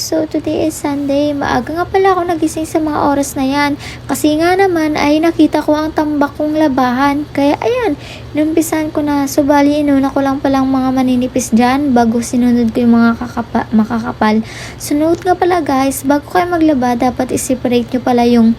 So today is Sunday. Maaga nga pala ako nagising sa mga oras na yan. Kasi nga naman ay nakita ko ang tambak kong labahan. Kaya ayan, inumpisan ko na. So bali inuna ko lang palang mga maninipis dyan bago sinunod ko yung mga makakapal. So note nga pala guys, bago kayo maglaba dapat i-separate nyo pala yung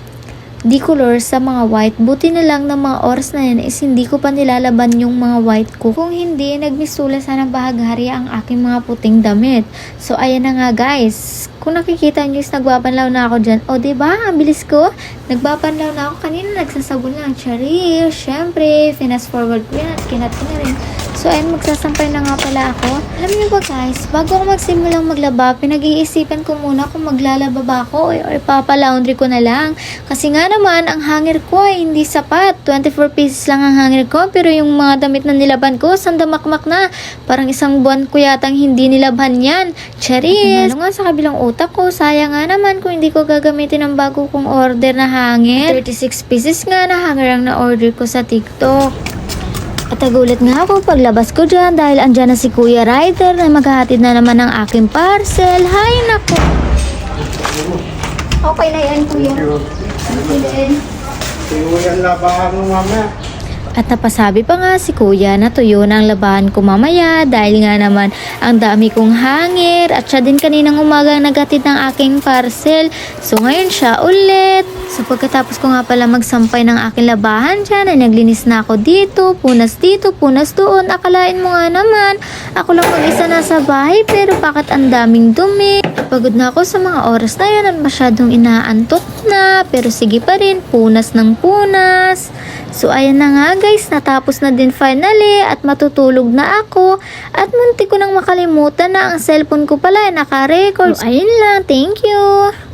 D-color sa mga white. Buti na lang ng mga oras na yan is hindi ko pa nilalaban yung mga white ko. Kung hindi, nagmisula sana bahaghari ang aking mga puting damit. So ayan na nga guys. Kung nakikita nyo is nagbabanlaw na ako dyan. O diba, ang bilis ko. Nagbabanlaw na ako kanina. Nagsasabon lang. Charir. Syempre, fast forward ko yan at kinat ko na rin. So ayun, magsasampay na nga pala ako. Alam niyo ba guys, bago ako magsimulang maglaba, pinag-iisipan ko muna kung maglalaba ba ako or ipapalaundry ko na lang. Kasi nga naman, ang hanger ko ay hindi sapat. 24 pieces lang ang hanger ko, pero yung mga damit na nilaban ko, sandamakmak na. Parang isang buwan ko yatang hindi nilaban yan. Charis! Ano nga sa kabilang utak ko, sayang nga naman kung hindi ko gagamitin ang bago kong order na hanger. 36 pieces nga na hanger ang na-order ko sa TikTok. At nagulat nga ako paglabas ko dyan dahil andyan na si Kuya Ryder na maghahatid na naman ng aking parcel. Hay nako! Okay na yan, Kuya. Okay din. Tuyo yan labahan mo, mama. At napasabi pa nga si Kuya na tuyo na ang labahan ko mamaya dahil nga naman ang dami kong hanger at siya din kaninang umaga naghatid ng aking parcel. So ngayon siya ulit. So pagkatapos ko nga pala magsampay ng aking labahan dyan ay naglinis na ako dito, punas doon. Akalain mo nga naman, ako lang mag-isa nasa bahay pero bakit ang daming dumi? Pagod na ako sa mga oras na yan at masyadong inaantok na pero sige pa rin, punas ng punas. So ayan na nga guys, natapos na din finally at matutulog na ako at munti ko nang makalimutan na ang cellphone ko pala ay naka-record. So, ayun lang, thank you!